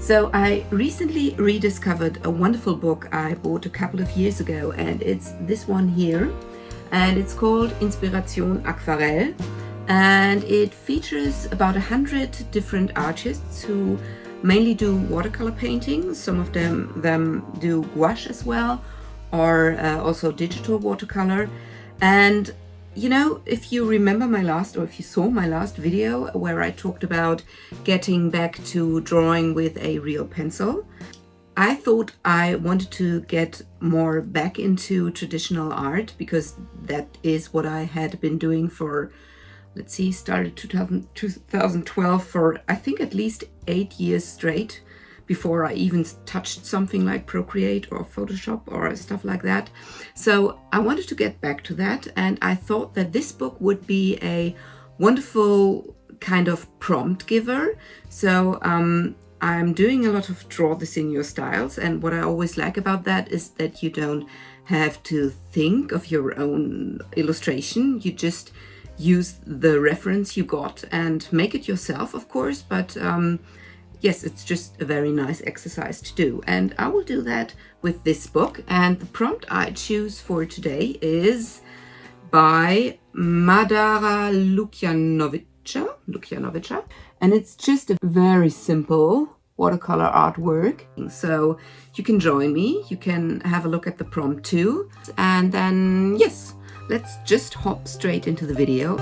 So I recently rediscovered a wonderful book I bought a couple of years ago, and it's this one here, and it's called Inspirational Aquarell, and it features about 100 different artists who mainly do watercolor painting. Some of them do gouache as well, or also digital watercolor. And you know, if you remember my last, or if you saw my last video where I talked about getting back to drawing with a real pencil, I thought I wanted to get more back into traditional art, because that is what I had been doing for, let's see, started 2012 for I think at least 8 years straight, before I even touched something like Procreate or Photoshop or stuff like that. So I wanted to get back to that, and I thought that this book would be a wonderful kind of prompt giver. So I'm doing a lot of draw this in your styles, and what I always like about that is that you don't have to think of your own illustration. You just use the reference you got and make it yourself, of course, but yes, it's just a very nice exercise to do. And I will do that with this book. And the prompt I choose for today is by Madara Lukjanovica. And it's just a very simple watercolor artwork. So you can join me, you can have a look at the prompt too. And then, yes, let's just hop straight into the video.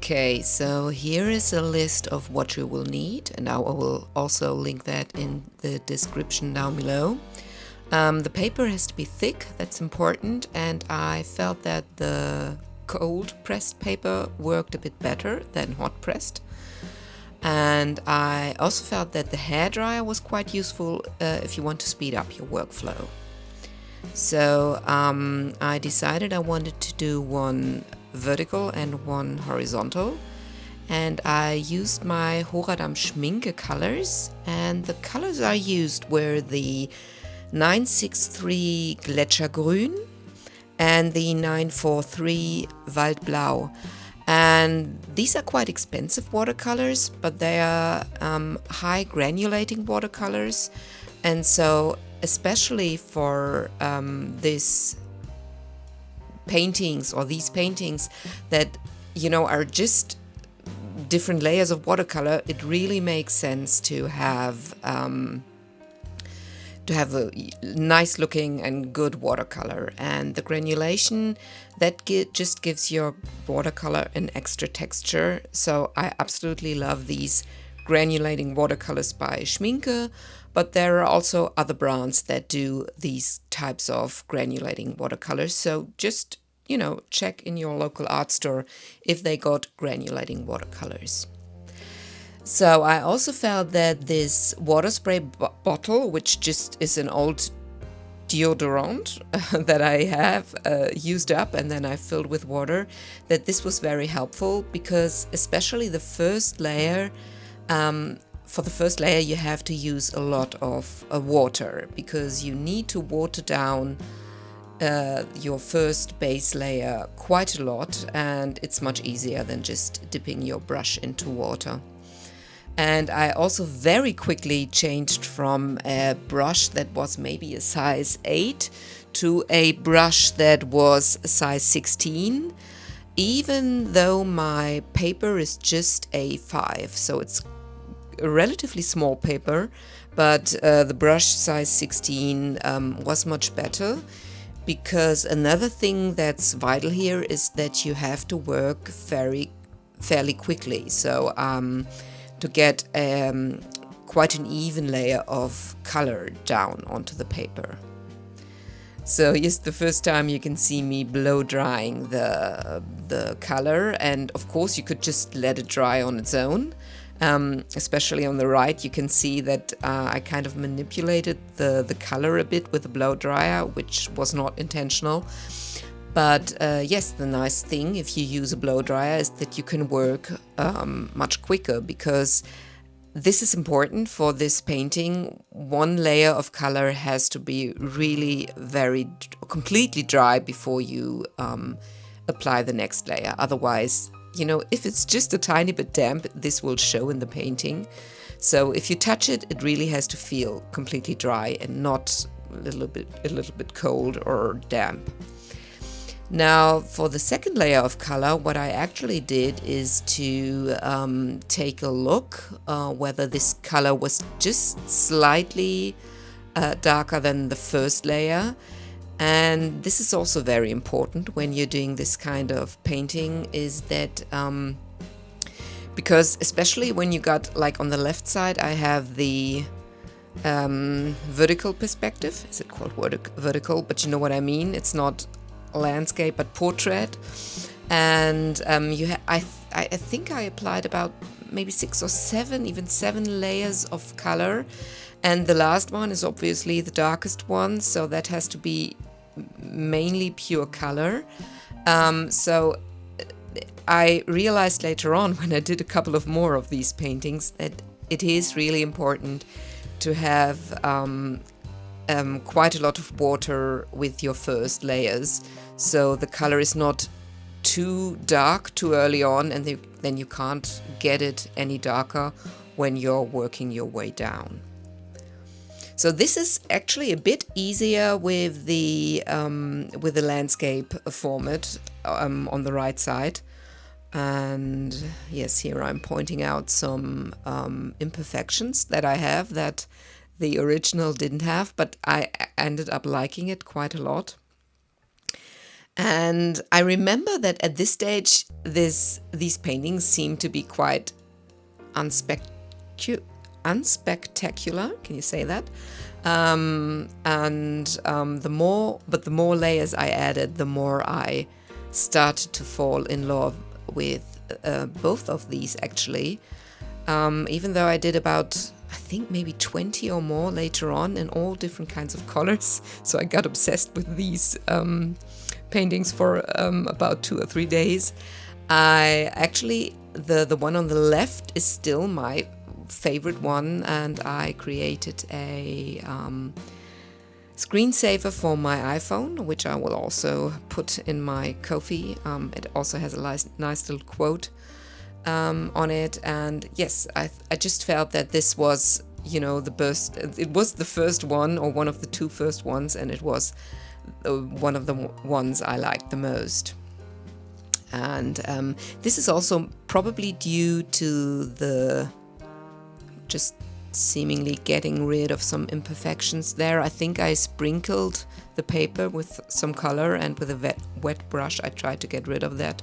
Okay, so here is a list of what you will need, and I will also link that in the description down below. The paper has to be thick, that's important, and I felt that the cold pressed paper worked a bit better than hot pressed. And I also felt that the hairdryer was quite useful if you want to speed up your workflow. So I decided I wanted to do one vertical and one horizontal, and I used my Horadam Schminke colors, and the colors I used were the 963 Gletschergrün and the 943 Waldblau. And these are quite expensive watercolors, but they are high granulating watercolors, and so especially for this paintings, or these paintings that, you know, are just different layers of watercolor, it really makes sense to have a nice looking and good watercolor. And the granulation, that just gives your watercolor an extra texture. So I absolutely love these granulating watercolors by Schminke, but there are also other brands that do these types of granulating watercolors. So just, you know, check in your local art store if they got granulating watercolors. So I also felt that this water spray bottle, which just is an old deodorant that I have used up and then I filled with water, that this was very helpful, because especially the first layer, for the first layer you have to use a lot of water, because you need to water down your first base layer quite a lot, and it's much easier than just dipping your brush into water. And I also very quickly changed from a brush that was maybe a size 8 to a brush that was a size 16, even though my paper is just A5, so it's a relatively small paper, but the brush size 16 was much better, because another thing that's vital here is that you have to work fairly quickly. So to get quite an even layer of color down onto the paper. So here's the first time you can see me blow drying the color, and of course you could just let it dry on its own. Especially on the right, you can see that I kind of manipulated the color a bit with the blow dryer, which was not intentional. But yes, the nice thing if you use a blow dryer is that you can work much quicker, because this is important for this painting. One layer of color has to be really completely dry before you apply the next layer. Otherwise, if it's just a tiny bit damp, this will show in the painting. So if you touch it, it really has to feel completely dry and not a little bit cold or damp. Now, for the second layer of color, what I actually did is to take a look whether this color was just slightly darker than the first layer. And this is also very important when you're doing this kind of painting, is that because especially when you got, like on the left side, I have the vertical perspective. Is it called vertical? But you know what I mean. It's not landscape but portrait, and I think I applied about maybe 6 or 7, even 7 layers of color, and the last one is obviously the darkest one, so that has to be mainly pure color. So I realized later on, when I did a couple of more of these paintings, that it is really important to have quite a lot of water with your first layers, so the color is not too dark too early on, and then you can't get it any darker when you're working your way down. So this is actually a bit easier with the landscape format on the right side. And yes, here I'm pointing out some imperfections that I have that the original didn't have, but I ended up liking it quite a lot. And I remember that at this stage, these paintings seem to be quite unspectacular. Can you say that? The more layers I added, the more I started to fall in love with both of these, actually. Even though I did about, I think, maybe 20 or more later on in all different kinds of colors. So I got obsessed with these paintings for about 2 or 3 days. I actually, the one on the left is still my favorite one, and I created a screensaver for my iPhone, which I will also put in my Ko-fi. It also has a nice little quote on it, and yes, I just felt that this was, the best. It was the first one, or one of the 2 first ones, and it was one of the ones I liked the most. And this is also probably due to the just seemingly getting rid of some imperfections there. I think I sprinkled the paper with some color, and with a wet brush I tried to get rid of that.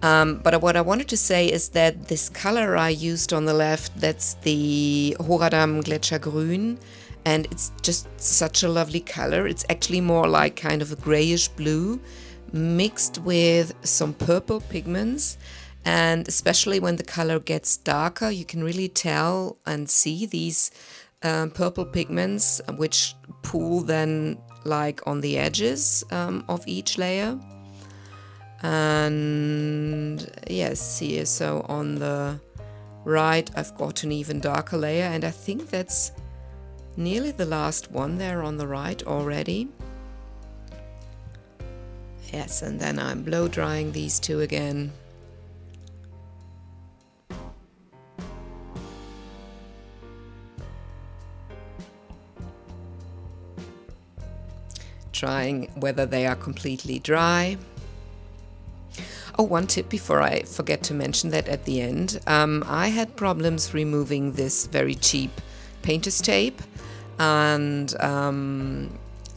But what I wanted to say is that this color I used on the left, that's the Horadam Gletschergrün, and it's just such a lovely color. It's actually more like kind of a grayish blue mixed with some purple pigments, and especially when the color gets darker, you can really tell and see these purple pigments, which pool then like on the edges of each layer. And yes, here, so on the right I've got an even darker layer, and I think that's nearly the last one there on the right already. Yes, and then I'm blow drying these 2 again. Trying whether they are completely dry. Oh, one tip before I forget to mention that at the end. I had problems removing this very cheap painter's tape, and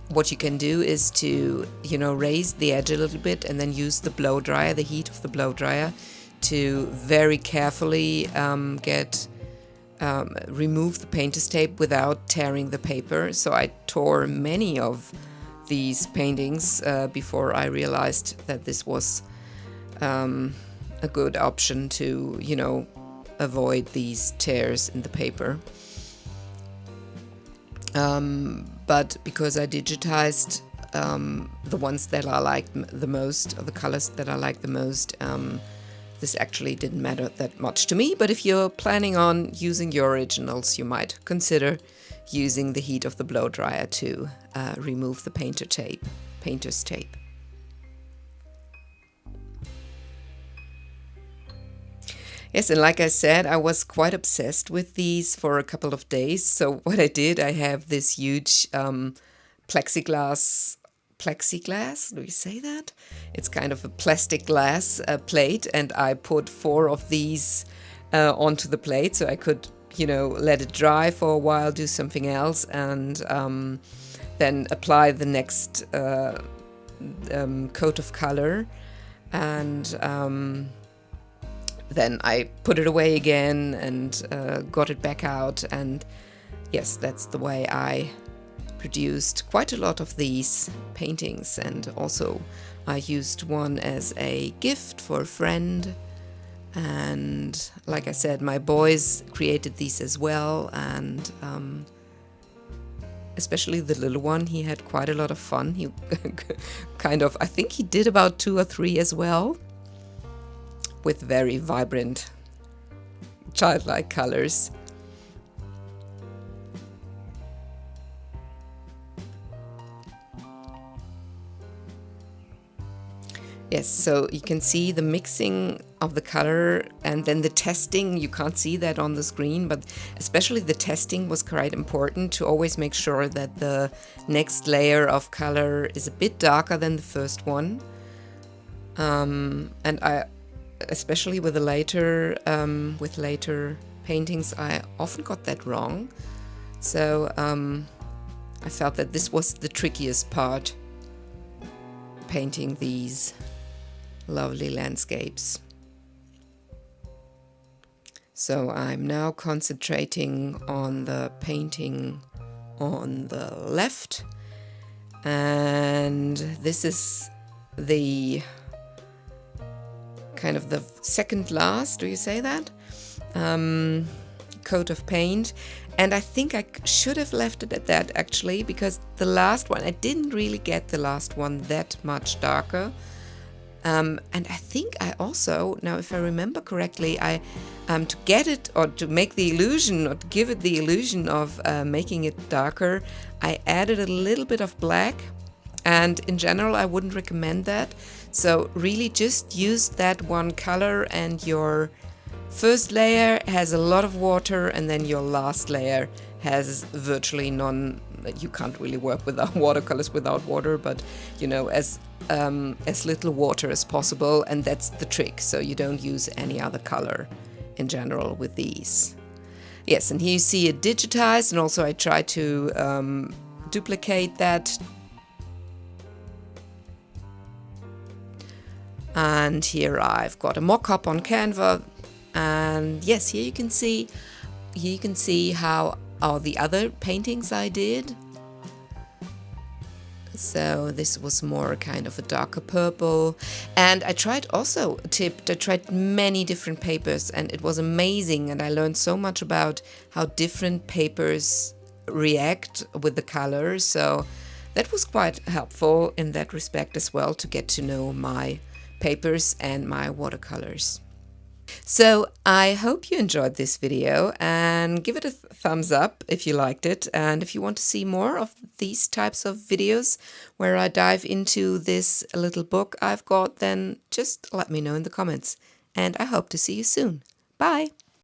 what you can do is to, raise the edge a little bit and then use the blow dryer, the heat of the blow dryer, to very carefully remove the painter's tape without tearing the paper. So I tore many of these paintings before I realized that this was a good option to, avoid these tears in the paper. But because I digitized the ones that I liked the most, or the colors that I liked the most, this actually didn't matter that much to me, but if you're planning on using your originals, you might consider using the heat of the blow dryer to remove the painter's tape. Yes, and like I said, I was quite obsessed with these for a couple of days. So what I did, I have this huge plexiglass, do you say that? It's kind of a plastic glass plate, and I put 4 of these onto the plate so I could, let it dry for a while, do something else, and then apply the next coat of color. And then I put it away again and got it back out. And yes, that's the way I produced quite a lot of these paintings. And also I used one as a gift for a friend. And like I said, my boys created these as well. And especially the little one, he had quite a lot of fun. He I think he did about 2 or 3 as well, with very vibrant, childlike colors. Yes, so you can see the mixing of the color and then the testing. You can't see that on the screen, but especially the testing was quite important to always make sure that the next layer of color is a bit darker than the first one. And especially with later paintings, I often got that wrong. So I felt that this was the trickiest part, painting these lovely landscapes. So I'm now concentrating on the painting on the left, and this is the kind of the second last, do you say that? Coat of paint. And I think I should have left it at that, actually, because the last one, I didn't really get the last one that much darker. And I think I also, now if I remember correctly, I to get it, or to make the illusion, or to give it the illusion of making it darker, I added a little bit of black. And in general, I wouldn't recommend that. So really just use that one color, and your first layer has a lot of water, and then your last layer has virtually none. You can't really work with watercolors without water, but as little water as possible, and that's the trick. So you don't use any other color in general with these. Yes, and here you see it digitized, and also I try to duplicate that. And here I've got a mock-up on Canva, and yes, here you can see how are the other paintings I did. So this was more kind of a darker purple, and I tried also I tried many different papers, and it was amazing, and I learned so much about how different papers react with the colors. So that was quite helpful in that respect as well, to get to know my papers and my watercolors. So I hope you enjoyed this video, and give it a thumbs up if you liked it. And if you want to see more of these types of videos where I dive into this little book I've got, then just let me know in the comments. And I hope to see you soon. Bye!